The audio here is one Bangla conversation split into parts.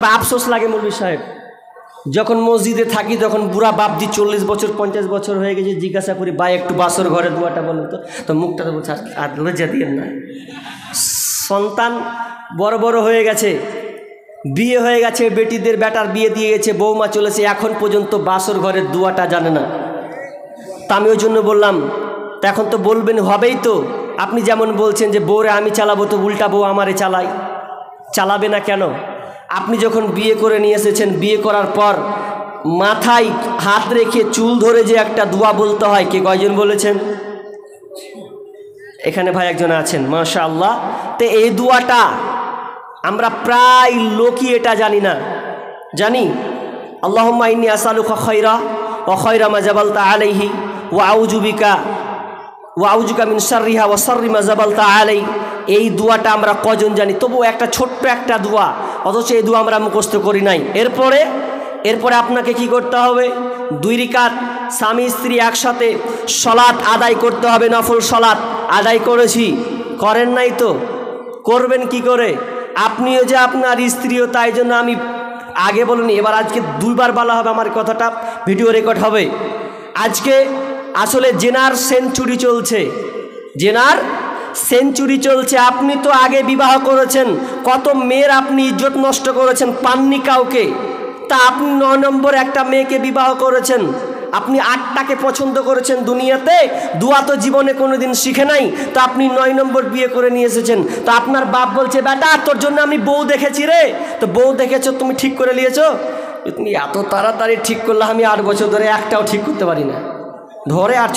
আফসোস লাগে মৌলভী সাহেব, যখন মসজিদে থাকি তখন বুড়া বাপজি 40 বছর 50 বছর হয়ে গেছে, জিজ্ঞাসা করি ভাই একটু বাসর ঘরে দুয়াটা বলেন তো মুখটা তো বলছে আর লজ্জা দিয়ে না। সন্তান বড় বড় হয়ে গেছে, বিয়ে হয়ে গেছে, বেটিদের বেটার বিয়ে দিয়ে গেছে, বৌমা চলেছে, এখন পর্যন্ত বাসর ঘরের দুয়াটা জানে না। তা আমি ওই জন্য বললাম তা এখন তো বলবেন হবেই তো, আপনি যেমন বলছেন যে বউরে আমি চালাবো তো উল্টা বউ আমারে চালাবে না কেন? আপনি যখন বিয়ে করে নিয়ে এসেছেন, বিয়ে করার পর মাথায় হাত রেখে চুল ধরে যে একটা দোয়া বলতে হয়, কে কয়জন বলেছেন? এখানে ভাই একজন আছেন মাশাআল্লাহ। তো এই দোয়াটা আমরা প্রায় লোকই এটা জানি না। জানি আল্লাহুম্মা ইন্নী আসআলুকা খায়রা ওয়া খায়রা মা জাবালতা আলাইহি ওয়া আউযুকা মিন শাররিহা ওয়া শাররি মা জাবালতা আলাই। এই দোয়াটা আমরা কজন জানি? তবু একটা ছোট্ট একটা দোয়া, অথচ এই দোয়া আমরা মুখস্থ করি নাই। এরপরে আপনাকে কি করতে হবে? 2 রাকাত স্বামী স্ত্রী একসাথে সালাত আদায় করতে হবে, নফল সালাত আদায় করেছি, করেন নাই তো করবেন কি করে? আপনিও যে আপনার স্ত্রীও, তাই জন্য আমি আগে বলিনি, এবার আজকে 2 বার বলা হবে, আমার কথাটা ভিডিও রেকর্ড হবে। আজকে আসলে জেনার সেঞ্চুরি চলছে। আপনি তো আগে বিবাহ করেছেন, কত মেয়ের আপনি ইজ্জত নষ্ট করেছেন, পাননি কাউকে। তা আপনি 9 নম্বর একটা মেয়েকে বিবাহ করেছেন, আপনি 8টাকে পছন্দ করেছেন দুনিয়াতে, দুয়া তো জীবনে কোনোদিন শিখে নাই, তো আপনি 9 নম্বর বিয়ে করে নিয়ে এসেছেন। তো আপনার বাপ বলছে বেটা তোর জন্য আমি বউ দেখেছি রে। তো বউ দেখেছো, তুমি ঠিক করে নিয়েছো? তুমি এত তাড়াতাড়ি ঠিক করলে আমি 8 বছর ধরে একটাও ঠিক করতে পারি না, ধরে আর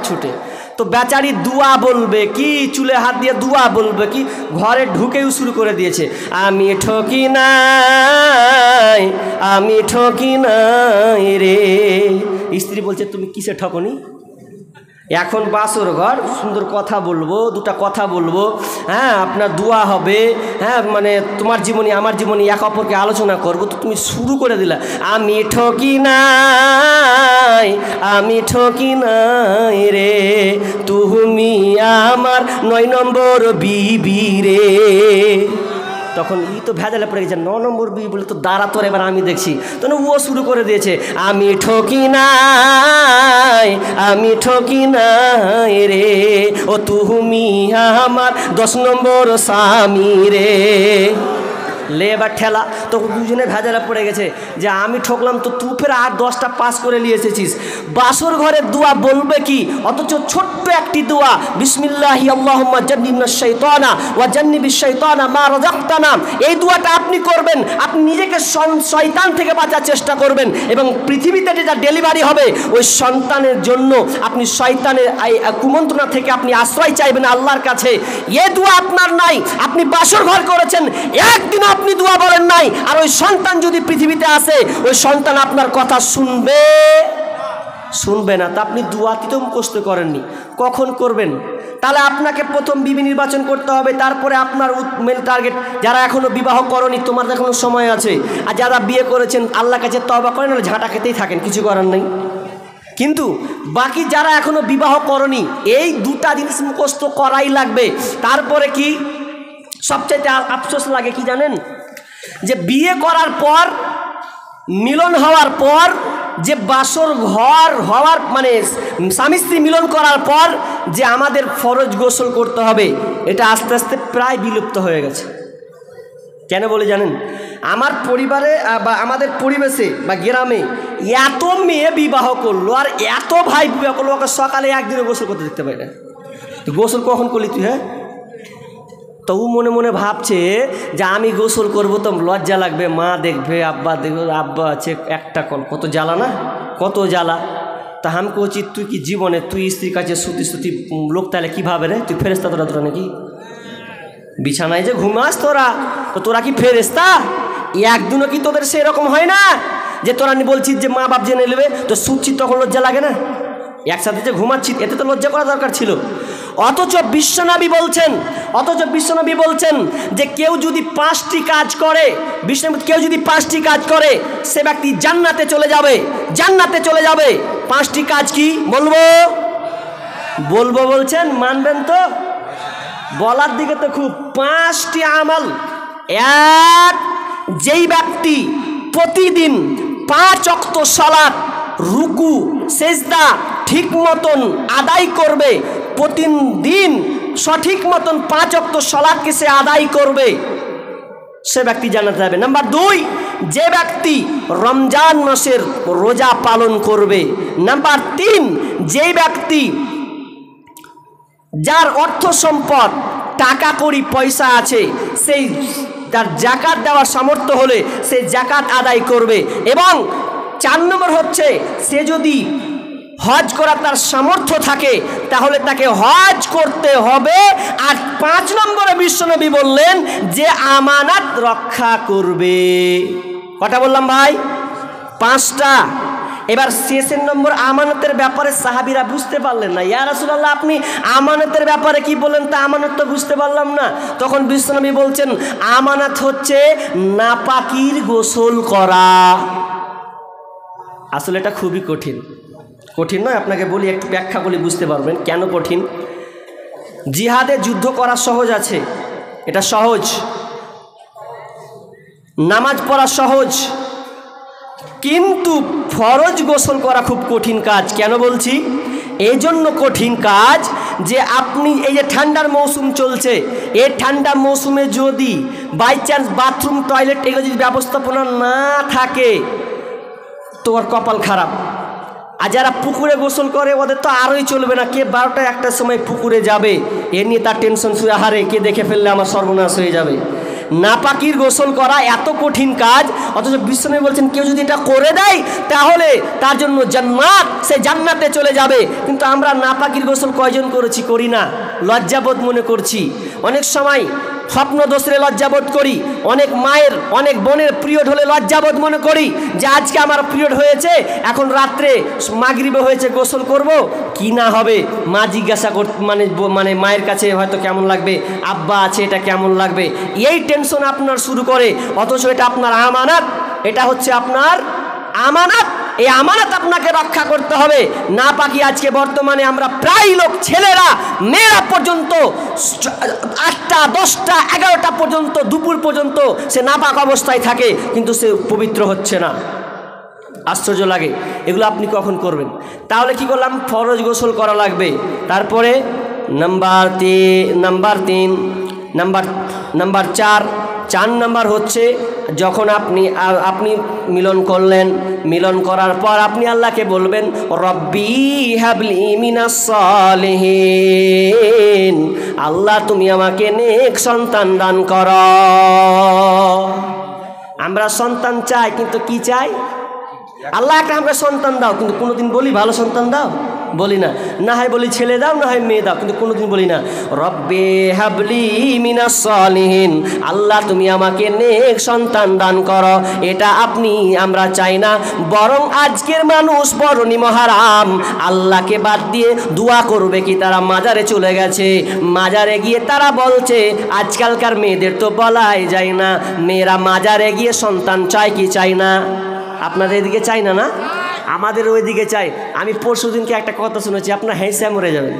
ছুটে। তো বেচারি দুয়া বলবে কি, চুলে হাত দিয়ে দুয়া বলবে কি, ঘরে ঢুকেও শুরু করে দিয়েছে, আমি ঠকি নাই রে। স্ত্রী বলছে তুমি কিসে ঠকনি? এখন বাসর ঘর, সুন্দর কথা বলবো, 2টা কথা বলবো, হ্যাঁ আপনার দোয়া হবে, হ্যাঁ মানে তোমার জীবনী আমার জীবনী এক অপরকে আলোচনা করবো, তো তুমি শুরু করে দিলা আমি ঠকি নাই রে, তুমি আমার 9 নম্বর বিবি রে। তখন তো ভেজালে পড়ে গেছে, 9 নম্বর বিবি বলে তো দাঁড়া তোর এবার আমি দেখছি। তখন ও শুরু করে দিয়েছে আমি ঠকি নাই রে, ও তুমি আমার 10 নম্বর স্বামী রে। লে এবার ঠেলা, তো দুজনে ভেজালে পড়ে গেছে যে আমি ঠকলাম, তো তুই ফের আর 10টা পাস করে নিয়ে এসেছিস। বাসর ঘরের দোয়া বলবে কি, অথচ ছোট্ট একটি দোয়া, বিসমিল্লাহি আল্লাহুম্মা জান্নিবনাশ শাইতানা ওয়া জান্নিবিশ শাইতানা মা রাযাকতানা, এই দোয়াটা আপনি করবেন, আপনি নিজেকে শয়তান থেকে বাঁচার চেষ্টা করবেন, এবং পৃথিবীতে যেটা ডেলিভারি হবে ওই সন্তানের জন্য আপনি শয়তানের কুমন্ত্রণা থেকে আপনি আশ্রয় চাইবেন আল্লাহর কাছে। এই দোয়া আপনার নাই, আপনি বাসর ঘর করেছেন, একদিন আপনি দোয়া বলেন নাই, আর ওই সন্তান যদি পৃথিবীতে আসে, ওই সন্তান আপনার কথা শুনবে না। তা আপনি দোয়াটি তো মুখস্থ করেননি, কখন করবেন? তাহলে আপনাকে প্রথম বিবি নির্বাচন করতে হবে, তারপরে আপনার মেন টার্গেট। যারা এখনো বিবাহ করনি, তোমার এখনো সময় আছে, আর যারা বিয়ে করেছেন আল্লাহর কাছে তওবা করেন, নাহলে ঝাঁটা খেতেই থাকেন, কিছু করার নেই। কিন্তু বাকি যারা এখনো বিবাহ করনি, এই 2টা জিনিস মুখস্থ করাই লাগবে। তারপরে কি সবচেয়ে আফসোস লাগে কি জানেন? যে বিয়ে করার পর, মিলন হওয়ার পর, যে বাসর ঘর হওয়ার মানে স্বামী স্ত্রী মিলন করার পর যে আমাদের ফরজ গোসল করতে হবে, এটা আস্তে আস্তে প্রায় বিলুপ্ত হয়ে গেছে। কেন বলে জানেন? আমার পরিবারে বা আমাদের পরিবেশে বা গ্রামে এত মেয়ে বিবাহ করলো আর এত ভাই বিবাহ করলো, ওকে সকালে একদিনও গোসল করতে দেখতে পাই না। গোসল কখন করলি তুই? হ্যাঁ, তো ও মনে মনে ভাবছে যে আমি গোসল করবো তো লজ্জা লাগবে, মা দেখবে, আব্বা দেখবে, আব্বা আছে একটা কল, কত জ্বালা না, কত জ্বালা। তা আমাকে উচিত, তুই কি জীবনে তুই স্ত্রীর কাছে সুতি লোক, তাহলে কীভাবে রে? তুই ফেরেস্তা তোরা নাকি? বিছানায় যে ঘুমাস তো তোরা কি ফেরেস্তা? একদিনও কি তোদের সেরকম হয় না যে তোরা বলছিস যে মা বাপ জেনে নেবে, তো শুচ্ছি তখন লজ্জা লাগে না? একসাথে যে ঘুমাচ্ছি, এতে তো লজ্জা করা দরকার ছিল। অথচ বিশ্বনবী বলছেন যে কেউ যদি 5টি কাজ করে, কেউ যদি 5টি কাজ করে, সে ব্যক্তি জান্নাতে চলে যাবে। 5টি কাজ কি বলবো বলছেন, মানবেন তো? বলার দিকে তো খুব 5টি আমল। 1 যেই ব্যক্তি প্রতিদিন 5 ওয়াক্ত সালাত রুকু সেজদা ঠিক মতন আদায় করবে, প্রতিদিন সঠিক মতন 5 ওয়াক্ত সালাতকে সে আদায় করবে, সে ব্যক্তি জান্নাতে যাবে। নাম্বার 2, যে ব্যক্তি রমজান মাসের রোজা পালন করবে। নাম্বার 3, যে ব্যক্তি যার অর্থ সম্পদ টাকা কড়ি পয়সা আছে, সেই তার জাকাত দেওয়ার সামর্থ্য হলে সে জাকাত আদায় করবে। এবং 4 নম্বর হচ্ছে, সে যদি হজ করা তার সামর্থ্য থাকে তাহলে তাকে হজ করতে হবে। আর 5 নম্বরে বিশ্বনবী বললেন যে আমানত রক্ষা করবে। কটা বললাম ভাই? 5টা। এবার শেষের নম্বর আমানতের ব্যাপারে সাহাবীরা বুঝতে পারলেন না। ইয়া রাসূলুল্লাহ, আপনি আমানতের ব্যাপারে কি বলেন, তা আমানত তো বুঝতে পারলাম না। তখন বিশ্বনবী বলছেন আমানত হচ্ছে নাপাকির গোসল করা। আসলে এটা খুবই কঠিন, কঠিন নয়, আপনাকে বলি, একটু ব্যাখ্যা করলে বুঝতে পারবেন কেন কঠিন। জিহাদে যুদ্ধ করা সহজ আছে, এটা সহজ। নামাজ পড়া সহজ, কিন্তু ফরজ গোসল করা খুব কঠিন কাজ। কেন বলছি? এই জন্য কঠিন কাজ যে আপনি এই যে ঠান্ডার মৌসুম চলছে, এই ঠান্ডা মৌসুমে যদি বাই চান্স বাথরুম টয়লেট এগুলো যদি ব্যবস্থাপনা না থাকে তো ওর কপাল খারাপ। আর যারা পুকুরে গোসল করে ওদের তো আরোই চলবে না, কে 12টা 1টার সময় পুকুরে যাবে এ নিয়ে তার টেনশন শুয়ে, হারে কে দেখে ফেললে আমার সর্বনাশ হয়ে যাবে। নাপাকির গোসল করা এত কঠিন কাজ, অথচ বিশ্বনবী বলছেন কেউ যদি এটা করে দেয় তাহলে তার জন্য জান্নাত, সে জান্নাতে চলে যাবে। কিন্তু আমরা নাপাকির গোসল কয়জন করেছি? করি না, লজ্জাবোধ মনে করছি। অনেক সময় স্বপ্ন দোষরে লজ্জাবোধ করি, অনেক মায়ের অনেক বোনের পিরিয়ড হলে লজ্জাবোধ মনে করি যে আজকে আমার পিরিয়ড হয়েছে, এখন রাত্রে মাগরিবে হয়েছে, গোসল করব কি না হবে। মা জিজ্ঞাসা মানে মায়ের কাছে হয়তো কেমন লাগবে, আব্বা আছে এটা কেমন লাগবে, এই টেনশন আপনার শুরু করে। অথচ এটা আপনার আমানত, এটা হচ্ছে আপনার আমানত। এই আমানত আপনাকে রক্ষা করতে হবে। নাপাকি আজকে বর্তমানে আমরা প্রায় লোক, ছেলেরা মেয়েরা পর্যন্ত 8টা 10টা 11টা পর্যন্ত দুপুর পর্যন্ত সে নাপাক অবস্থায় থাকে, কিন্তু সে পবিত্র হচ্ছে না। আশ্চর্য লাগে। এগুলো আপনি কখন করবেন? তাহলে কি করলাম? ফরজ গোসল করা লাগবে। তারপরে নাম্বার 4 নাম্বার হচ্ছে যখন আপনি মিলন করলেন, মিলন করার পর আপনি আল্লাহকে বলবেন রব্বি হাবলি মিনাস সালিহিন, আল্লাহ তুমি আমাকে নেক সন্তান দান করো। আমরা সন্তান চাই, কিন্তু কি চাই? আল্লাহ একটা আমাকে সন্তান দাও, কিন্তু কোনোদিন বলি ভালো সন্তান দাও? বলি না। না হয় বলি ছেলে দাও, না হয় মেয়ে দাও, কিন্তু কোনোদিন বলি না রব্বে হাবলি মিনাস সালিহিন, আল্লাহ তুমি আমাকে নেক সন্তান দান করো। এটা আমরা চাই না। বরং আজকের মানুষ বড়নি মহারাম, আল্লাহকে বাদ দিয়ে দোয়া করবে কি? তারা মাজারে চলে গেছে, মাজারে গিয়ে তারা বলছে, আজকালকার মেয়েদের তো বলাই যায় না, মেয়েরা মাজারে গিয়ে সন্তান চায় কি চাই না? আপনাদের এদিকে চাই না? না, আমাদের ওইদিকে চাই। আমি পরশুদিনকে একটা কথা শুনেছি, আপনার হেসে মরে যাবেন।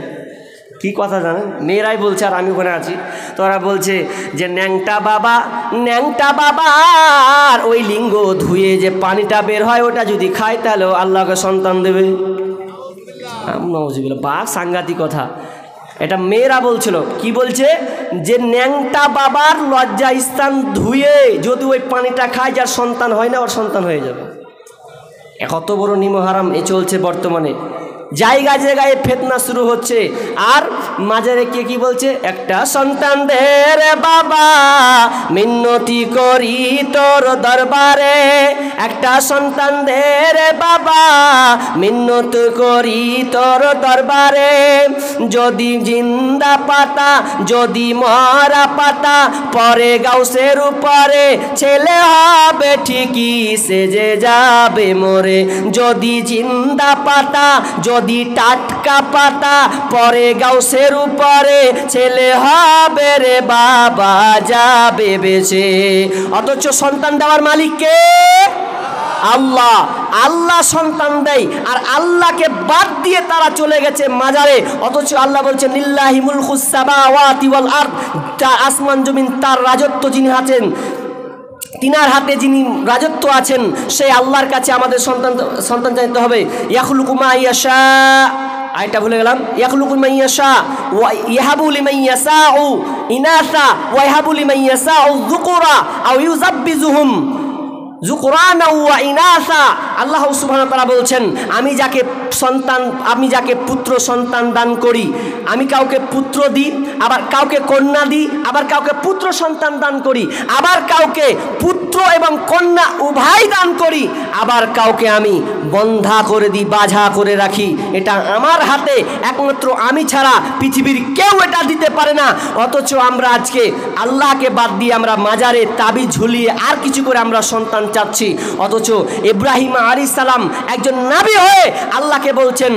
কি কথা জানেন? মেয়েরাই বলছে, আর আমি ওখানে আছি, তোরা বলছে যে ন্যাংটা বাবার ওই লিঙ্গ ধুয়ে যে পানিটা বের হয় ওটা যদি খায় তাহলে আল্লাহকে সন্তান দেবে। বা সাংঘাতিক কথা। এটা মেয়েরা বলছিল। কি বলছে? যে ন্যাংটা বাবার লজ্জা স্থান ধুয়ে যদি ওই পানিটা খায়, যার সন্তান হয় না ওর সন্তান হয়ে যাবে। কত বড় নিমহারাম এ চলছে বর্তমানে। জায়গায় জায়গায় ফিতনা শুরু হচ্ছে। আর মাজারে কে কি বলছে? একটা সন্তান দে রে বাবা, মিন্নতি করি তোর দরবারে, একটা সন্তান দে রে বাবা, মিন্নত করি তোর দরবারে। যদি জিন্দা পাতা, যদি মরা পাতা, পরে গাউসের উপরে, ছেলে হবে ঠিকই সেজে যাবে মরে। যদি জিন্দা পাতা, যদি টাটকা পাতা, পরে গাউসের উপরে, ছেলে হবে রে বাবা যাবে বেঁচে। অথচ সন্তান দেওয়ার মালিক কে? আল্লাহ। আল্লাহ সন্তান দেয়, আর আল্লাহকে বাদ দিয়ে তারা চলে গেছে মাজারে। অথচ আল্লাহ বলছেন লিল্লাহি মুলকুস সামাওয়াতি ওয়াল আরদ, আসমান জমিন তার রাজত্ব যিনি আছেন তিনার হাতে যিনি রাজত্ব আছেন সেই আল্লাহর কাছে আমাদের সন্তান চাইতে হবে। ইয়াখলুকু মা ইয়াশা, আয়টা ভুলে গেলাম, ইয়াখলুকু মা ইয়াশা ওয়া ইয়াহাবু লিমান ইয়াশাউ ইনাসা ওয়া ইয়াহাবু লিমান ইয়াশাউ যুকুরা আও ইউযাব্বিজুহুম যুকরানা ওয়া ইনাসা। আল্লাহ সুবহানাহু ওয়া তাআলা বলছেন, আমি যাকে পুত্র সন্তান দান করি, আমি কাউকে পুত্র দিই, আবার কাউকে কন্যা দিই, আবার কাউকে পুত্র সন্তান দান করি, আবার কাউকে পুত্র এবং কন্যা উভয় দান করি, আবার কাউকে আমি বন্ধা করে দিই, বাঝা করে রাখি। এটা আমার হাতে, একমাত্র আমি ছাড়া পৃথিবীর কেউ এটা দিতে পারে না। অথচ আমরা আজকে আল্লাহকে বাদ দিয়ে আমরা মাজারে তাবিজ ঝুলিয়ে আর কিছু করে আমরা সন্তান চাচ্ছি। অথচ ইব্রাহিম আলাইহিস সালাম একজন নবী হয়ে আল্লাহকে বলছেন,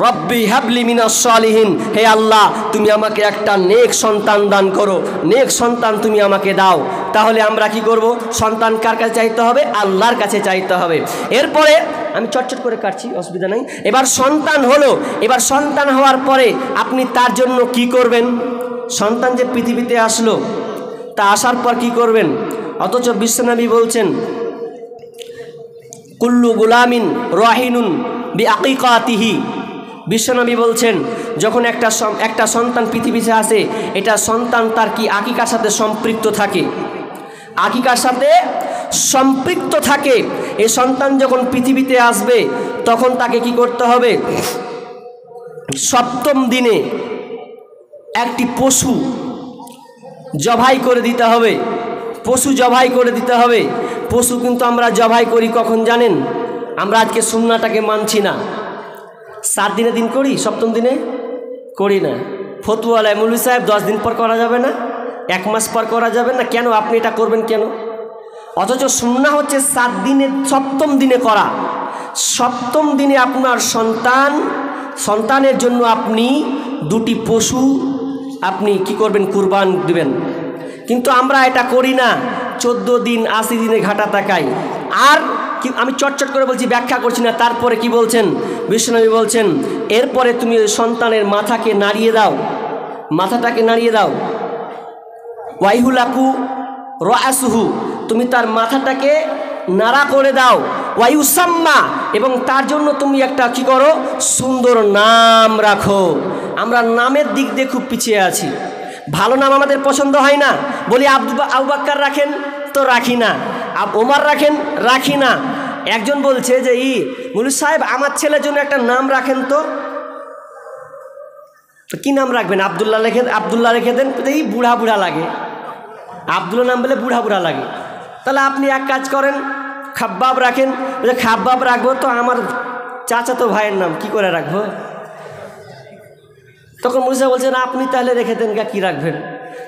রব্বি হাবলি মিনাস সালিহিন, হে আল্লাহ তুমি আমাকে একটা নেক সন্তান দান করো, নেক সন্তান তুমি আমাকে দাও। তাহলে আমরা কি করব? সন্তান কার কাছে চাইতে হবে? আল্লাহর কাছে চাইতে হবে। এরপরে আমি চটচট করে কাটছি, অসুবিধা নাই। এবার সন্তান হলো, এবার সন্তান হওয়ার পরে আপনি তার জন্য কি করবেন? সন্তান যে পৃথিবীতে আসলো, তা আসার পর কি করবেন? অথচ বিশ্বনবী বলছেন, কুল্লু গুলামিন রাহিনুন বিআকিকাতিহি। বিশ্বনবী বলছেন, যখন একটা সন্তান পৃথিবীতে আসে, এটা সন্তান তার কি আকিকার সাথে সম্পৃক্ত থাকে, আকিকার সাথে সম্পৃক্ত থাকে। এই সন্তান যখন পৃথিবীতে আসবে তখন তাকে কি করতে হবে? সপ্তম দিনে একটি পশু জবাই করে দিতে হবে, পশু জবাই করে দিতে হবে। পশু কিন্তু আমরা জবাই করি কখন জানেন? আমরা আজকে সুন্নাহটাকে মানছি না। 7 দিনে দিন করি, সপ্তম দিনে করি না। ফতুয়ালায় মৌলভী সাহেব 10 দিন পর করা যাবে না, 1 মাস পর করা যাবে না। কেন আপনি এটা করবেন কেন? অথচ সুন্নাহ হচ্ছে 7 দিনে সপ্তম দিনে করা। সপ্তম দিনে আপনার সন্তানের জন্য আপনি 2টি পশু আপনি কি করবেন? কুরবান দিবেন। কিন্তু আমরা এটা করি না, 14 দিন 80 দিনে ঘাটা তাকাই। আর কি আমি চটচট করে বলছি, ব্যাখ্যা করছি না। তারপরে কি বলছেন বিশ্বনবী? বলছেন, এরপরে তুমি সন্তানের মাথাকে নাড়িয়ে দাও, মাথাটাকে নাড়িয়ে দাও। ওয়াইহুলাকু রাসুহু, তুমি তার মাথাটাকে নাড়া করে দাও। ওয়ায়ুসাম্মা, এবং তার জন্য তুমি একটা কি করো? সুন্দর নাম রাখো। আমরা নামের দিক দিয়ে খুব পিছিয়ে আছি। ভালো নাম আমাদের পছন্দ হয় না, বলি আবু বকর রাখেন তো রাখি না, ওমর রাখেন রাখি না। একজন বলছে যে মৌলভী সাহেব আমার ছেলের জন্য একটা নাম রাখেন তো। কি নাম রাখবেন? আবদুল্লাহ রেখে দেন। এই বুড়া বুড়া লাগে, আবদুল্লাহ নাম বলে বুড়া বুড়া লাগে। তাহলে আপনি এক কাজ করেন, খাব্বাব রাখেন। খাব্বাব রাখবো তো আমার চাচাতো ভাইয়ের নাম, কি করে রাখবো? তখন মুসা বলছেন, আপনি তাহলে রেখে দেন, কি রাখবেন?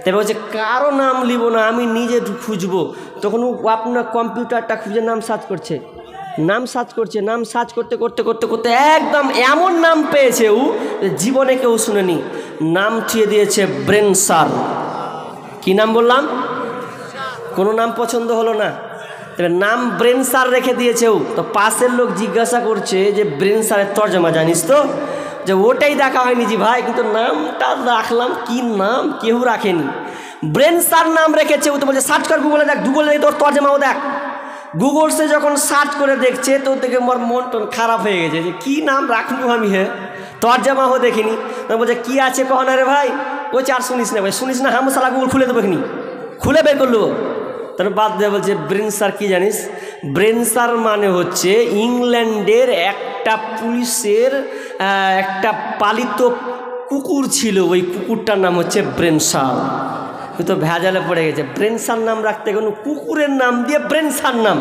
তারপর বলছে, কারো নাম লিব না, আমি নিজে খুঁজবো। তখন আপনার কম্পিউটারটা খুঁজে নাম সার্চ করছে, নাম সার্চ করতে করতে করতে করতে একদম এমন নাম পেয়েছে জীবনে কেউ শুনেনি। নাম থিয়ে দিয়েছে ব্রেন সার। কি নাম বললাম? কোনো নাম পছন্দ হলো না, তবে নাম ব্রেন সার রেখে দিয়েছে। তো পাশের লোক জিজ্ঞাসা করছে যে ব্রেন সারের তর্জমা জানিস তো? যে ওটাই দেখা হয়নি জি ভাই, কিন্তু নামটা রাখলাম। কি নাম কেউ রাখেনি, ব্রেন সার নাম রেখেছে। ও তো বলছে সার্চ কর গুগলে, দেখ গুগলে তোর তর্জমাও দেখ। গুগলসে যখন সার্চ করে দেখছে তো দেখে আমার মন টন খারাপ হয়ে গেছে যে কী নাম রাখবো আমি, তর্জমাও দেখিনি। তখন বলছে কী আছে কহনা রে ভাই? বলছে আর শুনিস না ভাই, শুনিস না, হামসালা গুগল খুলে দেবো, এখানি খুলে বের করলো। তাহলে বাদ দিয়ে বলছে ব্রেন সার কী জানিস? ব্রেন সার মানে হচ্ছে ইংল্যান্ডের একটা পুলিশের একটা পালিত কুকুর ছিল, ওই কুকুরটার নাম হচ্ছে ব্রেন সার। তো ভেজালে পড়ে গেছে, ব্রেন সার নাম রাখতে কোনো কুকুরের নাম দিয়ে ব্রেন সার নাম,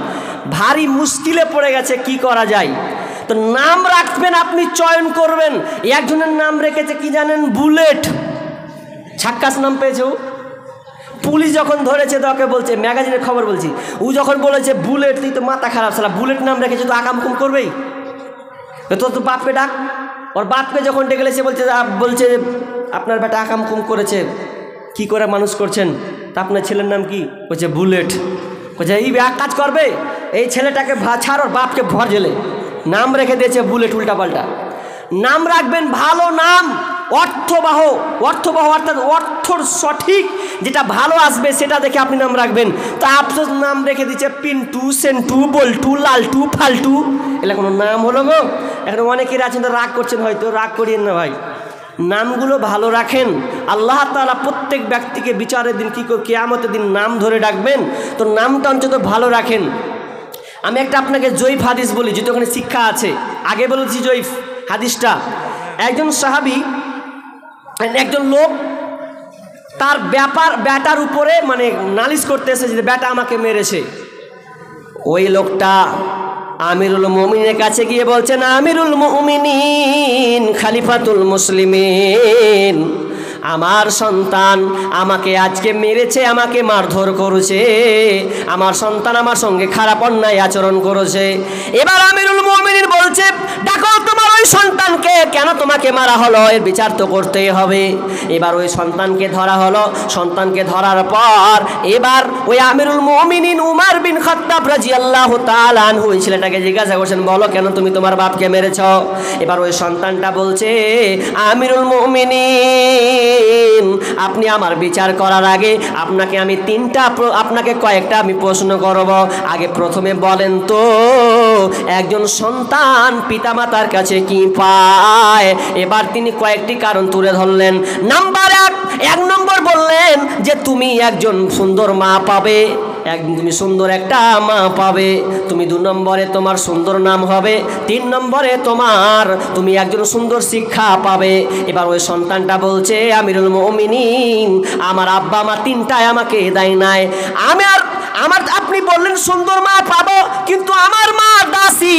ভারী মুশকিলে পড়ে গেছে। কি করা যায়? তো নাম রাখবেন, আপনি চয়ন করবেন। একজনের নাম রেখেছে কি জানেন? বুলেট। ছাক্কাস নাম পেয়েছে ও। পুলিশ যখন ধরেছে তো ওকে বলছে, ম্যাগাজিনের খবর বলছি, ও যখন বলেছে বুলেট, তুই তো মাথা খারাপ সালা, বুলেট নাম রেখেছে তো আকামকুম করবেই, তো বাপকে ডাক। ওর বাপকে যখন ডেকে সে বলছে আপনার বেটা আকামকুম করেছে, কি করে মানুষ করছেন, তা আপনার ছেলের নাম কি? বলছে বুলেট। বলছে এই এক কাজ করবে, এই ছেলেটাকে ছাড়, ওর বাপকে ভর জেলে। নাম রেখে দিয়েছে বুলেট, উল্টাপাল্টা নাম রাখবেন। ভালো নাম, অর্থবহ অর্থাৎ অর্থর সঠিক যেটা ভালো আসবে সেটা দেখে আপনি নাম রাখবেন। তা আপনার নাম রেখে দিচ্ছে পিন্টু, সেন্টু, বল্টু, লালটু, ফালটু, এগুলো কোনো নাম হলো গো? এখন অনেকের আছেন তো রাগ করছেন, হয়তো রাগ করিয়েন না ভাই, নামগুলো ভালো রাখেন। আল্লাহ তাআলা প্রত্যেক ব্যক্তিকে বিচারের দিন কিয়ামতের দিন নাম ধরে ডাকবেন, তো নামটা অন্তত ভালো রাখেন। আমি একটা আপনাকে জয়ীফ হাদিস বলি, যেহেতু ওখানে শিক্ষা আছে, আগে বলেছি জয়ীফ হাদিসটা। একজন সাহাবী, একজন লোক তার ব্যাটার উপরে মানে নালিশ করতে এসেছে যে ব্যাটা আমাকে মেরেছে। ওই লোকটা আমিরুল মুমিনের কাছে গিয়ে বলছেন, আমিরুল মুমিনিন খলিফাতুল মুসলিমিন, আমার সন্তান আমাকে আজকে মেরেছে, আমাকে মারধর করেছে, আমার সন্তান আমার সঙ্গে খারাপ অন্যায় আচরণ করেছে। এবার আমিরুল মুমিনিন বলছে, দেখো তোমার ওই সন্তানকে, কেন তোমাকে মারা হলো, এর বিচার তো করতেই হবে। এবার ওই সন্তানকে ধরা হলো। সন্তানকে ধরার পর এবার ওই আমিরুল মুমিনিন উমর বিন খাত্তাব রাদিয়াল্লাহু তাআলা আনহু ওই ছেলেটাকে জিজ্ঞাসা করছেন, বলো কেন তুমি তোমার বাপকে মেরেছ? এবার ওই সন্তানটা বলছে, আমিরুল মুমিনিন, আপনি আমার বিচার করার আগে আপনাকে কয়েকটা আমি প্রশ্ন করব। আগে প্রথমে বলেন তো, একজন সন্তান পিতামাতার কাছে কি পায়? এবার তিনি কয়েকটি কারণ তুলে ধরলেন। নাম্বার এক নম্বর বললেন যে তুমি একজন সুন্দর মা পাবে, তুমি সুন্দর একটা মা পাবে। তুমি 2 নম্বরে তোমার সুন্দর নাম হবে। 3 নম্বরে তুমি একজন সুন্দর শিক্ষা পাবে। এবার ওই সন্তানটা বলছে, আমিরুল মুমিনিন, আমার আব্বা মা 3টাই আমাকে দেয় নাই। আপনি বললেন সুন্দর মা পাবো, কিন্তু আমার মা দাসী,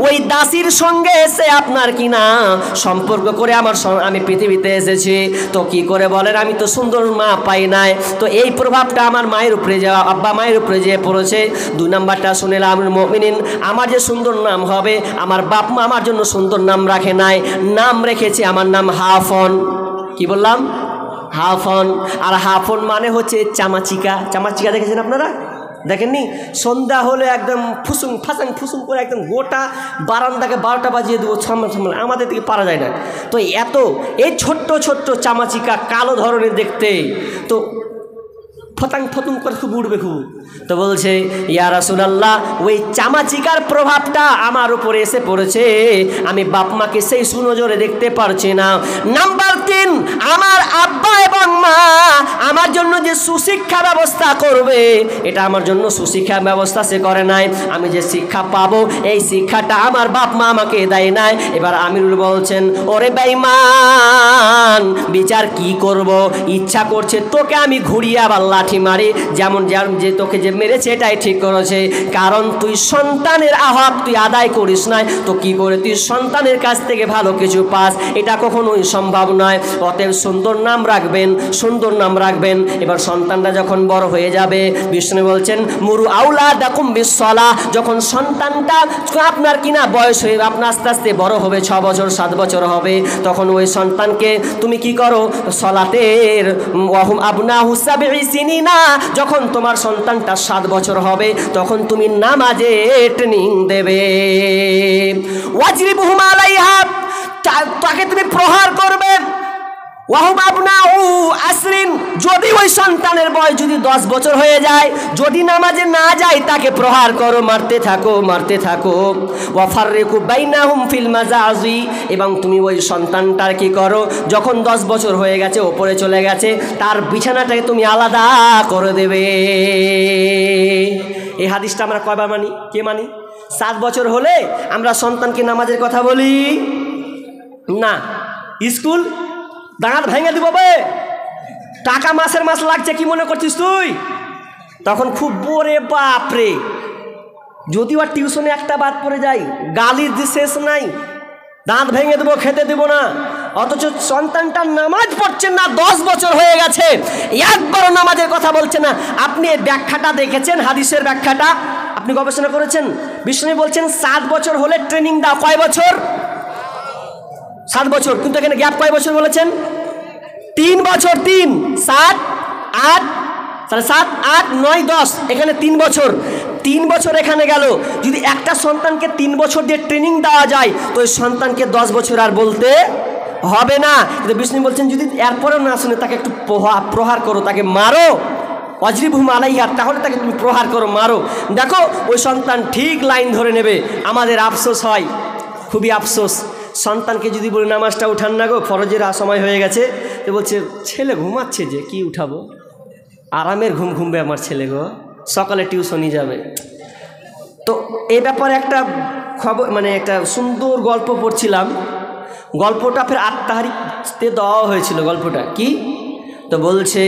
ওই দাসীর সঙ্গে এসে আপনার কিনা সম্পর্ক করে আমি পৃথিবীতে এসেছি। তো কি করে বলেন আমি তো সুন্দর মা পাই নাই? তো এই প্রভাবটা আমার মায়ের উপরে আব্বা মায়ের উপরে যে পড়েছে। 2 নম্বরটা শুনেলাম, আমিরুল মুমিনিন, আমার যে সুন্দর নাম হবে, আমার বাপ মা আমার জন্য সুন্দর নাম রাখে নাই, নাম রেখেছে আমার নাম হাফন। কি বললাম? হাফন। আর হাফন মানে হচ্ছে চামাচিকা। চামাচিকা দেখেছেন আপনারা? দেখেননি? সন্ধ্যা হলে একদম ফুসুং করে একদম গোটা বারান্দাকে 12টা বাজিয়ে দেবো, সামনে আমাদের দিকে পারা যায় না। তো এই ছোট্ট চামাচিকা কালো ধরনের দেখতে, তো ফতুং করে খুব উঠবে খুব। তো বলছে, ইয়া রাসূলুল্লাহ, ওই চামাচিকার প্রভাবটা আমার উপরে এসে পড়েছে, আমি বাপ মাকে সেই সুনজরে দেখতে পারছি না। নাম্বার 3, আমার আব্বা এবং মা আমার জন্য যে সুশিক্ষা ব্যবস্থা করবে, এটা আমার জন্য সুশিক্ষা ব্যবস্থা সে করে নাই। আমি যে শিক্ষা পাবো, এই শিক্ষাটা আমার বাপ মা আমাকে দেয় নাই। এবার আমিরুল বলছেন, ওরে বেঈমান, বিচার কি করব? ইচ্ছা করছে তোকে আমি ঘুরিয়ে আবার লাঠি মারি, যেমন যে তোকে যে মেরেছে এটাই ঠিক করেছে, কারণ তুই সন্তানের হক তুই আদায় করিস নাই। তো কি করে তুই সন্তানের কাছ থেকে ভালো কিছু পাস? এটা কখনোই সম্ভব নয়। অতএব সুন্দর নাম রাখবেন। এবার সন্তানটা যখন বড় হয়ে যাবে, বিষ্ণু বলছেন, মুরু আউলাদাকুম বিসসালাহ, যখন সন্তানটা আপনার কিনা বয়স হয়ে আপনার আস্তে আস্তে বড় হবে, 6 বছর 7 বছর হবে, তখন ওই সন্তানকে তুমি কি করো? সলাতের ওয়াহুম আবনাহু সাবঈ সিনিনা, যখন তোমার সন্তানটা 7 বছর হবে, তখন তুমি নামাজে ট্রেনিং দেবে। ওয়াজরিবুহুম আলাইহা, তাকে তুমি প্রহার করবে। ওয়াহুম আবনাহু আসরিন, যদি ওই সন্তানের বয়স যদি 10 বছর হয়ে যায়, যদি নামাজে না যায়, তাকে প্রহার করো, মারতে থাকো। ওয়াফাররিকু বাইনাহুম ফিল মাজাজি, এবং তুমি ওই সন্তানটার কি করো, যখন 10 বছর হয়ে গেছে, ওপরে চলে গেছে, তার বিছানাটাকে তুমি আলাদা করে দেবে। এই হাদিসটা আমরা কয়বার মানি? কে মানি? 7 বছর হলে আমরা সন্তানকে নামাজের কথা বলি না। স্কুল দাঁত ভেঙে দিব, টাকা মাসের মাস লাগছে, কি মনে করছিস তুই? তখন খুব বোরে বাপরে, যদি আর টিউশনে একটা বাদ পড়ে যাই, গালির যে শেষ নাই, দাঁত ভেঙে দেবো, খেতে দেবো না। অথচ সন্তানটা নামাজ পড়ছেন না, 10 বছর হয়ে গেছে, একবারও নামাজের কথা বলছে না। আপনি এই ব্যাখ্যাটা দেখেছেন? হাদিসের ব্যাখ্যাটা আপনি গবেষণা করেছেন? বিষ্ণু বলছেন 7 বছর হলে ট্রেনিং দাও। কয় বছর? 7 বছর। কিন্তু এখানে গ্যাপ কয় বছর বলেছেন? 3 বছর। 3 7 8, তাহলে 7 8 9 10, এখানে 3 বছর। 3 বছর এখানে গেল। যদি একটা সন্তানকে 3 বছর দিয়ে ট্রেনিং দেওয়া যায়, তো ওই সন্তানকে 10 বছর আর বলতে হবে না। কিন্তু বিষ্ণু বলছেন যদি এরপরেও না শুনে তাকে একটু প্রহার করো, তাকে মারো, অজরিবহুম আলাইহা, তাহলে তাকে তুমি প্রহার করো, মারো। দেখো ওই সন্তান ঠিক লাইন ধরে নেবে। আমাদের আফসোস হয়, খুবই আফসোস, সন্তানকে যদি বলি নামাজটা উঠান না গো, ফরজের সময় হয়ে গেছে, তো বলছে ছেলে ঘুমাচ্ছে যে কি উঠাবো, আরামের ঘুম ঘুমবে আমার ছেলে গো, সকালে টিউশনই যাবে। তো এই ব্যাপারে একটা খবর, মানে একটা সুন্দর গল্প পড়ছিলাম, গল্পটা ফের আত্মাহারিতে দেওয়া হয়েছিল। গল্পটা কি, তো বলছে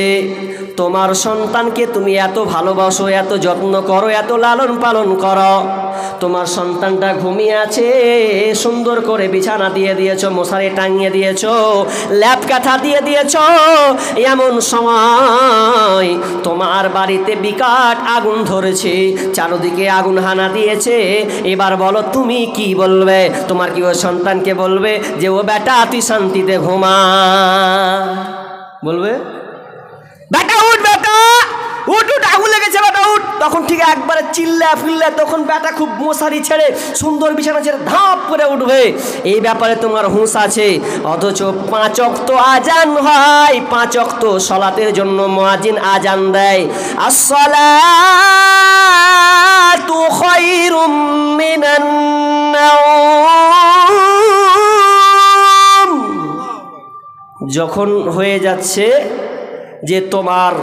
তোমার সন্তানকে তুমি এত ভালোবাসো, এত যত্ন করো, এত লালন পালন করো, তোমার সন্তানটা ঘুমিয়ে আছে, সুন্দর করে বিছানা দিয়ে দিয়েছো, মশারি টাঙিয়ে দিয়েছো, ল্যাপ কাঁথা দিয়ে দিয়েছো, এমন সময় তোমার বাড়িতে বিকট আগুন ধরেছে, চারদিকে আগুন হানা দিয়েছে। এবার বলো তুমি কি বলবে? তোমার কি ওই সন্তানকে বলবে যে ও বেটা তুই শান্তিতে ঘুমা? বলবে বেটা উঠ, বেটা উঠ, উঠ, আগুন লেগেছে বেটা উঠ। তখন ঠিক একবারে চিল্লা ফিল্লা, তখন বেটা খুব মশারি ছেড়ে সুন্দর বিছানা ছেড়ে ধাপ করে উঠবে। এই ব্যাপারে তোমার হুঁশ আছে। অথচ 5 ওয়াক্ত আজান হয়, 5 ওয়াক্ত সলাতের জন্য মুয়াজ্জিন আজান দেয়, আসসালাতু খায়রুম মিনান নাওম। যখন হয়ে যাচ্ছে যে তোমার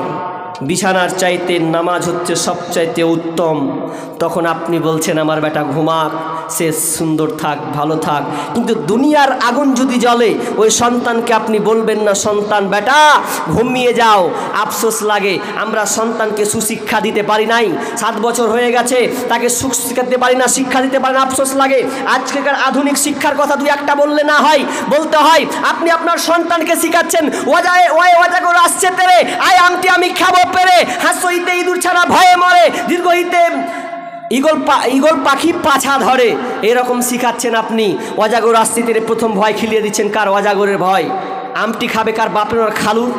বিছানার চাইতে নামাজ হচ্ছে সবচাইতে উত্তম, তখন আপনি বলছেন আমার বেটা ঘুমাক, সে সুন্দর থাক, ভালো থাক। কিন্তু দুনিয়ার আগুন যদি জ্বলে, ওই সন্তানকে আপনি বলবেন না সন্তান বেটা ঘুমিয়ে যাও। আফসোস লাগে আমরা সন্তানকে সুশিক্ষা দিতে পারি নাই, 7 বছর হয়ে গেছে, তাকে সুশিক্ষা দিতে পারি না, শিক্ষা দিতে পারি না, আফসোস লাগে। আজকেকার আধুনিক শিক্ষার কথা দুই একটা বললে না হয়, বলতে হয় আপনি আপনার সন্তানকে শিখাচ্ছেন ওয়াজা করে আসছে তেরে আয় আমটি আমি খাবো পেরে, হাসইতে ইঁদুর ছাড়া ভয়ে মরে, দীর্ঘহিতে ঈগল পাখি পাছা ধরে, এরকম শিখাচ্ছেন আপনি। অজাগর আসছে তেরে প্রথম ভয় খিলিয়ে দিচ্ছেন, কার? অজাগরের ভয়। আমটি খাবে কার? বাপের আর খালুর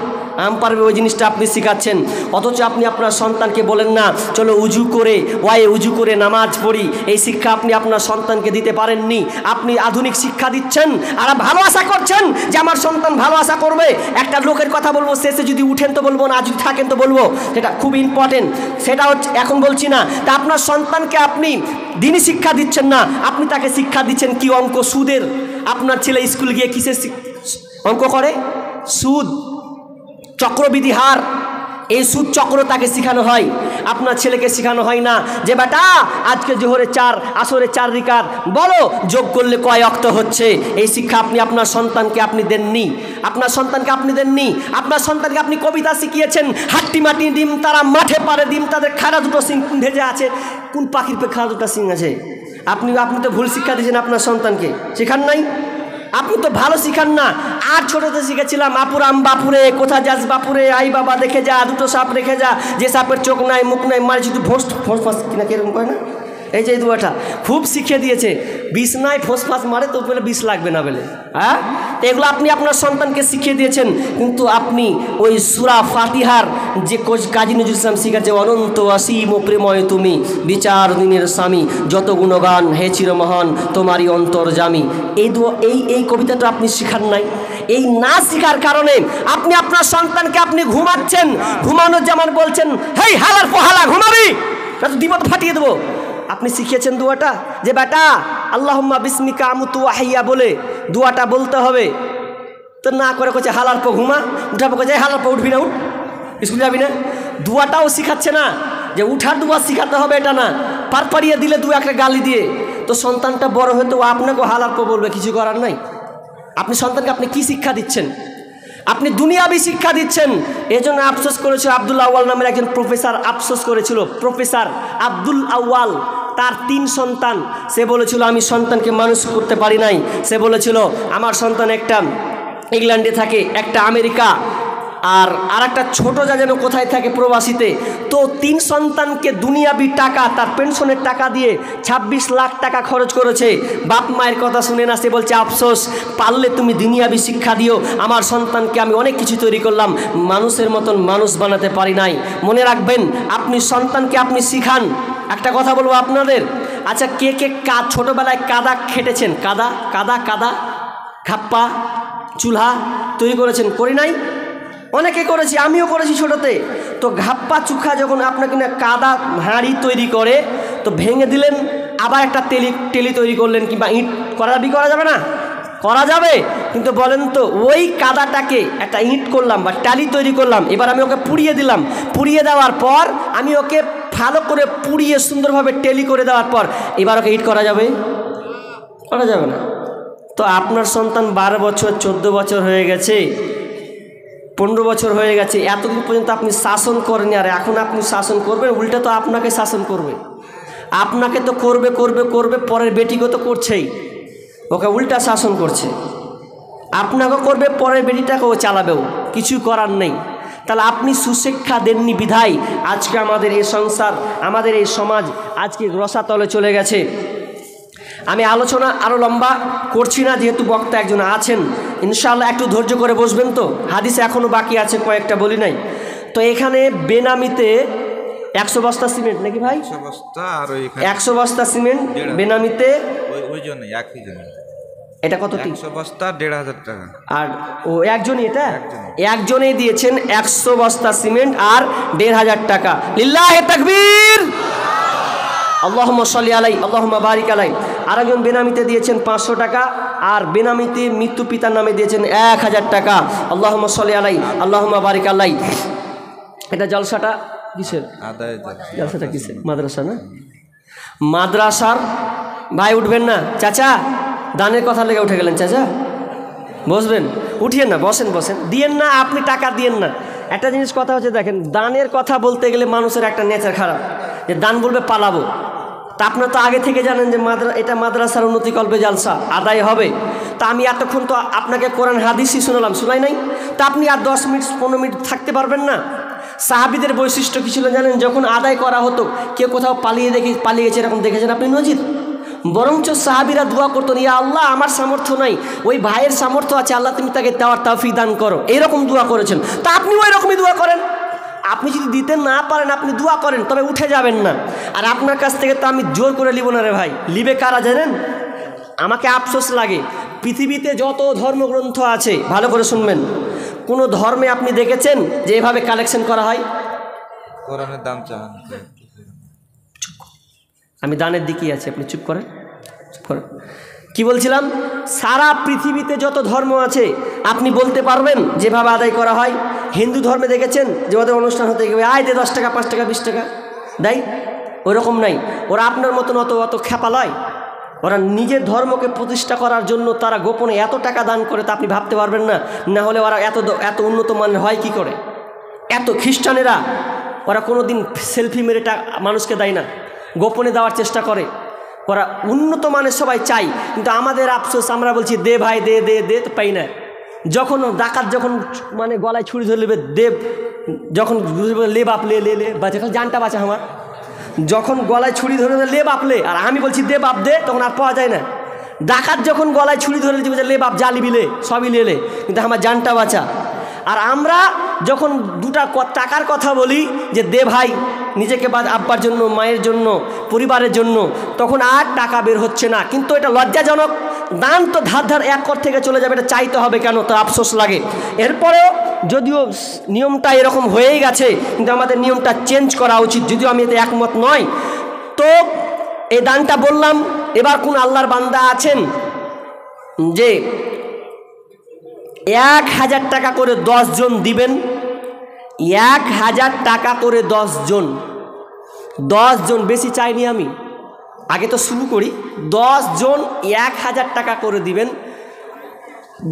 আম পারবে, ওই জিনিসটা আপনি শিখাচ্ছেন। অথচ আপনি আপনার সন্তানকে বলেন না চলো উজু করে নামাজ পড়ি, এই শিক্ষা আপনি আপনার সন্তানকে দিতে পারেননি। আপনি আধুনিক শিক্ষা দিচ্ছেন আর ভালো আশা করছেন যে আমার সন্তান ভালো আশা করবে। একটা লোকের কথা বলবো, শেষে যদি উঠেন তো বলবো না, যদি থাকেন তো বলবো, সেটা খুব ইম্পর্টেন্ট, সেটা হচ্ছে এখন বলছি না। তা আপনার সন্তানকে আপনি দিনই শিক্ষা দিচ্ছেন না, আপনি তাকে শিক্ষা দিচ্ছেন কি? অঙ্ক, সুদের। আপনার ছেলে স্কুল গিয়ে কিসের অঙ্ক করে? সুদ, চক্রবৃদ্ধি হার, এই সুদ চক্র তাকে শেখানো হয়। আপনার ছেলেকে শেখানো হয় না যে বেটা আজকে জোহরে 4, আসরে 4 রিকাত, বলো যোগ করলে কয় ওয়াক্ত হচ্ছে। এই শিক্ষা আপনি আপনার সন্তানকে আপনি দেননি, আপনার সন্তানকে আপনি দেননি। আপনার সন্তানকে আপনি কবিতা শিখিয়েছেন, হাট্টি মাটি ডিম তারা মাঠে পারে, ডিম তাদের খাড়া দুটো সিং ভেজে আছে, কোন পাখির পে খাড়া দুটো সিং আছে? আপনি তো ভুল শিক্ষা দিয়েছেন আপনার সন্তানকে, শেখান নাই, আপনি তো ভালো শিখান না। আর ছোটোতে শিখেছিলাম আপুরাম বাপুরে, কোথা যাস বাপুরে, আই বাবা দেখে যা, দুটো সাপ রেখে যা, যে সাপের চোখ নাই মুখ নাই, মারে শুধু ফোঁস ফাঁস কিনা কিরকম করে না, এই যে এই দুয়াটা খুব শিখিয়ে দিয়েছে। বিষ নাই ফোঁস ফাঁস মারে তো বলে বিষ লাগবে না বলে, হ্যাঁ? তো এগুলো আপনি আপনার সন্তানকে শিখিয়ে দিয়েছেন। কিন্তু আপনি ওই সূরা ফাতিহার যে কাজী নজরুল ইসলাম শিখাচ্ছে, অনন্ত অসীম প্রেময় তুমি, বিচার দিনের স্বামী, যত গুণগান হে চিরমহান তোমারই অন্তর্যামী, এই কবিতাটা আপনি শিখান নাই। এই না শিখার কারণে আপনি আপনার সন্তানকে আপনি ঘুমাচ্ছেন, ঘুমানোর যেমন বলছেন হেই হালার পোহালা ঘুমাবি, দিবত ফাটিয়ে দেবো। আপনি শিখিয়েছেন দুয়াটা যে বেটা আল্লাহুম্মা বিসমিকা আমুতু ওয়া আহইয়া বলে দুয়াটা বলতে হবে, তো না করে কচ্ছে হালার পো ঘুমা, উঠাবো কচ্ছে হালার পো উঠবি না, উঠ স্কুল যাবি না। দুয়াটাও শিখাচ্ছে না, যে উঠার দুয়া শিখাতে হবে এটা না, পারিয়ে দিলে দু একটা গালি দিয়ে, তো সন্তানটা বড় হয়তো আপনাকেও হালার পো বলবে, কিছু করার নাই। আপনি সন্তানকে আপনি কি শিক্ষা দিচ্ছেন? আপনি দুনিয়াবি শিক্ষা দিচ্ছেন। এই জন্য আফসোস করেছিল আব্দুল আউয়াল নামের একজন প্রফেসর, আফসোস করেছিল প্রফেসর আব্দুল আউয়াল, তার 3 সন্তান। সে বলেছিল আমি সন্তানকে মানুষ করতে পারি নাই। সে বলেছিল আমার সন্তান একটা ইংল্যান্ডে থাকে, একটা আমেরিকা, আর একটা ছোটো যা যেন কোথায় থাকে প্রবাসীতে। তো 3 সন্তানকে দুনিয়াবি টাকা, তার পেনশনের টাকা দিয়ে 26 লাখ টাকা খরচ করেছে। বাপ মায়ের কথা শুনে না, সে বলছে আফসোস, পারলে তুমি দুনিয়াবি শিক্ষা দিও, আমার সন্তানকে আমি অনেক কিছু তৈরি করলাম, মানুষের মতন মানুষ বানাতে পারি নাই। মনে রাখবেন, আপনি সন্তানকে আপনি শিখান। একটা কথা বলবো আপনাদের, আচ্ছা কে ছোটোবেলায় কাদা খেটেছেন? কাদা কাদা কাদা খাপ্পা চুলহা তৈরি করেছেন? করি নাই? অনেকে করেছি, আমিও করেছি ছোটোতে। তো ঘাপ্পা চুখা যখন আপনাকে না কাদা হাঁড়ি তৈরি করে তো ভেঙে দিলেন, আবার একটা টেলি তৈরি করলেন, কিংবা ইট করা যাবে না? করা যাবে। কিন্তু বলেন তো, ওই কাদাটাকে একটা ইট করলাম বা টালি তৈরি করলাম, এবার আমি ওকে পুড়িয়ে দিলাম, পুড়িয়ে দেওয়ার পর আমি ওকে ভালো করে পুড়িয়ে সুন্দরভাবে টেলি করে দেওয়ার পর এবার ওকে ইট করা যাবে? করা যাবে না। তো আপনার সন্তান 12 বছর 14 বছর হয়ে গেছে, 15 বছর হয়ে গেছে, এতদিন পর্যন্ত আপনি শাসন করেনি, আর এখন আপনি শাসন করবেন, উল্টা তো আপনাকে শাসন করবে। আপনাকে তো করবে করবে করবে, পরের বেটিকে তো করছেই, ওকে উল্টা শাসন করছে। আপনাকেও করবে, পরের বেটিটাকেও চালাবেও, কিছু করার নেই। তাহলে আপনি সুশিক্ষা দেননি বিধায় আজকে আমাদের এই সংসার, আমাদের এই সমাজ আজকে রসাতলে চলে গেছে। আমি আলোচনা আরও লম্বা করছি না, যেহেতু বক্তা একজন আছেন, ইনশাআল্লাহ একটু ধৈর্য করে বসবেন। তো হাদিস এখনও বাকি আছে, কয়েকটা বলি নাই। তো এখানে বেনামিতে 100 বস্তা সিমেন্ট নাকি ভাই? 100 বস্তা সিমেন্ট বেনামিতে, এটা কত? 100 বস্তা 1,500 টাকা। আর ও একজনই, এটা একজনেই দিয়েছেন 100 বস্তা সিমেন্ট আর 1,500 টাকা। লিল্লাহি তাকবীর, আল্লাহুম্মা সাল্লি আলাই, আল্লাহুম্মা বারিক আলাই। আরেকজন বেনামিতে দিয়েছেন 500 টাকা, আর বেনামিতে মৃত্যু পিতার নামে দিয়েছেন 1000 টাকা। আল্লাহুম্মা সাল্লি আলাই, আল্লাহুম্মা বারিক আলাই। এটা জলসাটা কিসের? জলসাটা কিসের? মাদ্রাসা না? মাদ্রাসার ভাই উঠবেন না? চাচা দানের কথা লেগে উঠে গেলেন, চাচা বসবেন, উঠিয়েন না, বসেন বসেন, দিয়েন না, আপনি টাকা দিয়েন না। একটা জিনিস কথা হচ্ছে, দেখেন, দানের কথা বলতে গেলে মানুষের একটা নেচার খারাপ, যে দান বলবে পালাবো। তা আপনারা তো আগে থেকে জানেন যে এটা মাদ্রাসার উন্নতিকল্পে জালসা আদায় হবে। তা আমি এতক্ষণ তো আপনাকে কোরআন হাদিসই শুনাই নাই। তা আপনি আর 10 মিনিট 15 মিনিট থাকতে পারবেন না? সাহাবীদের বৈশিষ্ট্য কী ছিল জানেন? যখন আদায় করা হতো, কেউ কোথাও পালিয়ে গেছে এরকম দেখেছেন আপনি নজির? বরঞ্চ সাহাবীরা দোয়া করতেন, ইয়া আল্লাহ, আমার সামর্থ্য নাই, ওই ভাইয়ের সামর্থ্য আছে, আল্লাহ তুমি তাকে দেওয়ার তৌফিক দান করো, এইরকম দোয়া করেছেন। তা আপনি ওই রকমই দোয়া করেন। আপনি যদি দিতে না পারেন, আপনি দোয়া করেন, তবে উঠে যাবেন না। আর আপনার কাছ থেকে তো আমি জোর করে নিব না রে ভাই। লিবে কারা জানেন? আমাকে আফসোস লাগে, পৃথিবীতে যত ধর্মগ্রন্থ আছে, ভালো করে শুনবেন, কোনো ধর্মে আপনি দেখেছেন যে এভাবে কালেকশন করা হয়? কোরআনের দাম চান। আমি দানের দিকেই আছি, আপনি চুপ করেন, চুপ করেন। কি বলছিলাম? সারা পৃথিবীতে যত ধর্ম আছে আপনি বলতে পারবেন যেভাবে আদায় করা হয়? হিন্দু ধর্মে দেখেছেন যে ওদের অনুষ্ঠান হতে গেলে আয় দে 10 টাকা 5 টাকা 20 টাকা দেয়? ওরকম নাই। ওরা আপনার মতন অত খেপা লয়। ওরা নিজের ধর্মকে প্রতিষ্ঠা করার জন্য তারা গোপনে এত টাকা দান করে, তা আপনি ভাবতে পারবেন না। না হলে ওরা এত উন্নত মানের হয় কি করে? এত খ্রিস্টানেরা ওরা কোনো দিন সেলফি মেরে মানুষকে দেয় না, গোপনে দেওয়ার চেষ্টা করে। ওরা উন্নত মানের সবাই চাই, কিন্তু আমাদের আফসোস, আমরা বলছি দে ভাই দে দে দে, তো পাই না। যখন ডাকাত যখন মানে গলায় ছুরি ধরে নেবে, দেব যখন লে বাপ লে লে লে বাঁচে, জানটা বাঁচা আমার, যখন গলায় ছুরি ধরে লে বাপ লে, আর আমি বলছি দে বাপ দে, তখন আর পাওয়া যায় না। ডাকাত যখন গলায় ছুরি ধরে দিবে লে বাপ জালিবি লে, সবই লে, কিন্তু আমার জানটা বাঁচা। আর আমরা যখন দুটা টাকার কথা বলি যে দে ভাই, নিজেকে বা আব্বার জন্য, মায়ের জন্য, পরিবারের জন্য, তখন আর টাকা বের হচ্ছে না। কিন্তু এটা লজ্জাজনক। দান তো ধার এক কর থেকে চলে যাবে, এটা চাইতে হবে কেন? তো আফসোস লাগে। এরপরেও যদিও নিয়মটা এরকম হয়েই গেছে, কিন্তু আমাদের নিয়মটা চেঞ্জ করা উচিত, যদিও আমি এতে একমত নয়। তো এই দানটা বললাম। এবার কোন আল্লাহর বান্দা আছেন যে 1000 টাকা করে 10 জন দিবেন? 1000 টাকা করে 10 জন, বেশি চাইনি আমি, আগে তো শুরু করি। 10 জন 1000 টাকা করে দিবেন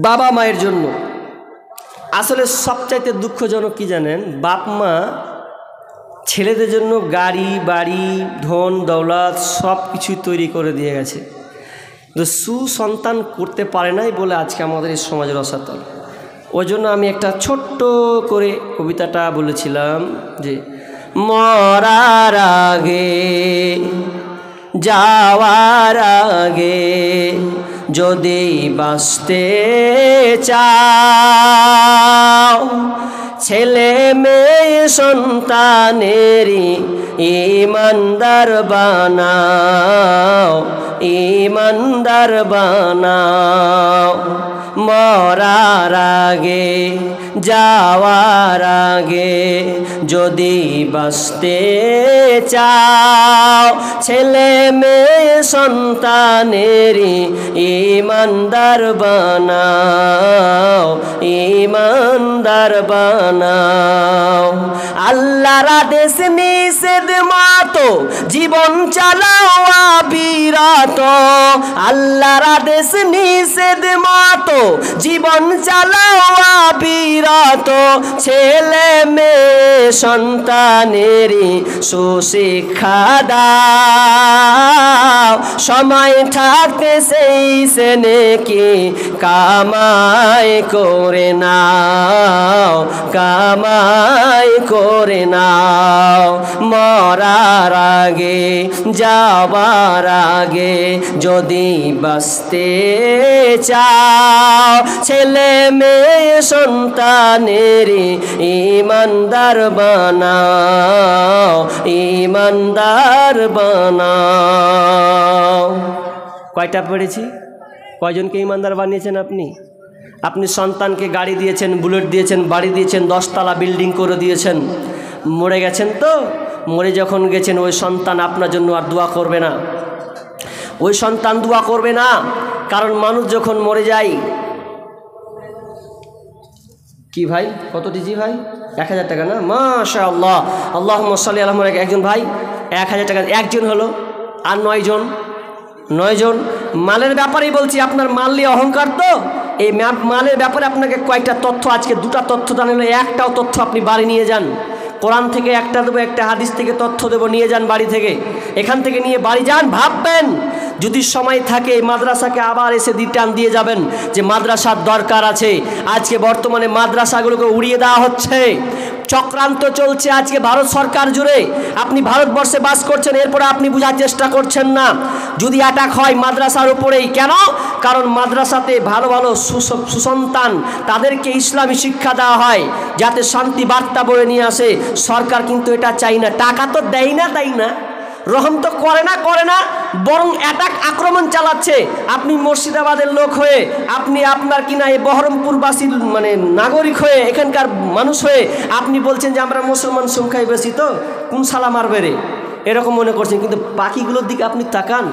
বাবা মায়ের জন্য। আসলে সবচাইতে দুঃখজনক কি জানেন? বাপ মা ছেলেদের জন্য গাড়ি বাড়ি ধন দৌলত সব কিছু তৈরি করে দিয়ে গেছে, তো সুসন্তান করতে পারে নাই বলে আজকে আমাদের এই সমাজের রসাতল। ওই জন্য আমি একটা ছোট্ট করে কবিতাটা বলেছিলাম যে মরার আগে যাওয়ার আগে যদি বাঁচতে চাও, ছেলে মেয়ে সন্তানেরই ইমানদার বানাও, ইমানদার বানাও। মরার আগে যাওয়ার আগে যদি বাঁচতে চাও ছেলে মেয়ে সন্তানেরই ইমানদার বানাও ইমানদার বানাও আল্লাহর আদেশ নিষেধ মতো জীবন চালাও অবিরত আল্লাহর আদেশ নিষেধ মতো জীবন চালাও অবিরত ছেলে মেয়ে সন্তানেরই সুশিক্ষা দাও সময় থাকতে সেই সে নেকি কামাই করে নাও কামাই করে নাও মরার আগে যাবার আগে যদি বাঁচতে চাও ছেলে মেয়ে সন্তানেরই ইমানদার বানাও ইমানদার বানাও। কয়টা পড়েছি? কয়জনকে ইমানদার বানিয়েছেন আপনি? আপনি সন্তানকে গাড়ি দিয়েছেন, বুলেট দিয়েছেন, বাড়ি দিয়েছেন, 10 তলা বিল্ডিং করে দিয়েছেন, মরে গেছেন তো মরে যখন গেছেন ওই সন্তান আপনার জন্য আর দোয়া করবে না, ওই সন্তান দোয়া করবে না। কারণ মানুষ যখন মরে যায়, কি ভাই কতটি জি ভাই 1000 টাকা না? মাশাআল্লাহ, আল্লাহুম্মা সাল্লি আলা মুহাম্মাদ। একজন ভাই 1000 টাকা, একজন হলো, আর 9 জন, 9 জন। মালের ব্যাপারেই বলছি, আপনার মাল নিয়ে অহংকার তো। এই মালের ব্যাপারে আপনাকে কয়েকটা তথ্য, আজকে 2টা তথ্য জানালে, একটাও তথ্য আপনি বাড়ি নিয়ে যান। কোরআন থেকে একটা দেবো, একটা হাদিস থেকে তথ্য দেবো, নিয়ে যান বাড়ি থেকে। এখান থেকে নিয়ে বাড়ি যান, ভাববেন যদি সময় থাকে মাদ্রাসাকে আবার এসে রিটার্ন দিয়ে যাবেন যে মাদ্রাসার দরকার আছে। আজকে বর্তমানে মাদ্রাসাগুলোকে উড়িয়ে দেওয়া হচ্ছে, চক্রান্ত চলছে আজকে ভারত সরকার জুড়ে। আপনি ভারতবর্ষে বাস করছেন, এরপরে আপনি বোঝার চেষ্টা করছেন না। যদি অ্যাটাক হয় মাদ্রাসার উপরেই, কেন? কারণ মাদ্রাসাতে ভালো ভালো সুসন্তান তাদেরকে ইসলামী শিক্ষা দেওয়া হয় যাতে শান্তি বার্তা বয়ে নিয়ে আসে। সরকার কিন্তু এটা চাই না, টাকা তো দেয় না, তাই না, রহম তো করে না, বরং অ্যাটাক আক্রমণ চালাচ্ছে। আপনি মুর্শিদাবাদের লোক হয়ে, আপনি আপনার কিনা এই বহরমপুরবাসীর মানে নাগরিক হয়ে, এখানকার মানুষ হয়ে আপনি বলছেন যে আমরা মুসলমান সংখ্যায় বেশি, তো কোন সালা মারবে রে, এরকম মনে করছেন। কিন্তু বাকিগুলোর দিকে আপনি তাকান।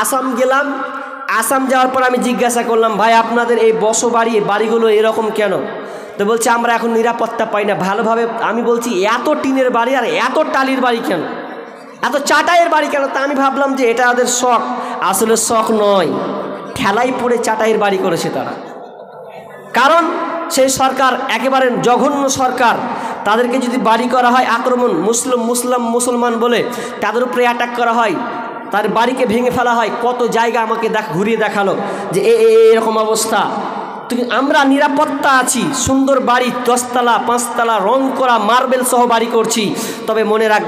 আসাম গেলাম, আসাম যাওয়ার পর আমি জিজ্ঞাসা করলাম, ভাই আপনাদের এই বসবাড়ি বাড়িগুলো এরকম কেন? তো বলছে আমরা এখন নিরাপত্তা পাই না ভালোভাবে। আমি বলছি এত টিনের বাড়ি আর এত টালির বাড়ি কেন, এত চাটাইয়ের বাড়ি কেন? তা আমি ভাবলাম যে এটা ওদের শখ। আসলে শখ নয়, ঠেলাই পড়ে চাটাইয়ের বাড়ি করেছে তারা। কারণ সেই সরকার একেবারে জঘন্য সরকার। তাদেরকে যদি বাড়ি করা হয়, আক্রমণ মুসলমান বলে তাদের উপরে অ্যাটাক করা হয়, তার বাড়িকে ভেঙে ফেলা হয়। কত জায়গা আমাকে ঘুরিয়ে দেখালো যে এরকম অবস্থা। আমরা নিরাপত্তা আছি, সুন্দর বাড়ি, 10 তলা 5 তলা রং করা মার্বেল সহ বাড়ি করছি। তবে মনে রাখ